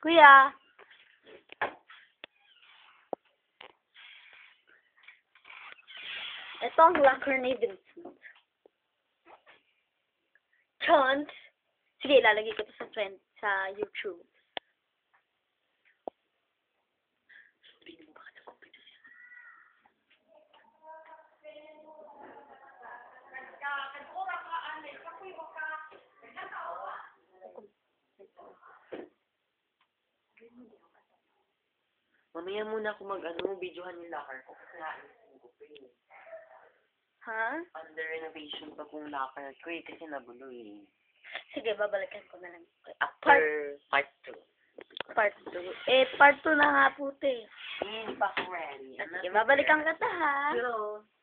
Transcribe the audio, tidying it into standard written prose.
Kuya. Ito ang locker ni Vincent. Chant. Sige, ilalagay ko to sa trend sa YouTube. Mamaya muna ako videohan yung locker ko kasi naaalisin ko pa eh. Ha? Under renovation pa kung locker ko eh kasi nabulo eh. Sige, babalikan ko na lang. After part 2. Part 2. Eh, part 2 na nga po, te. Hindi pa ako ready. Sige, babalikan ka ta, ha? Pero,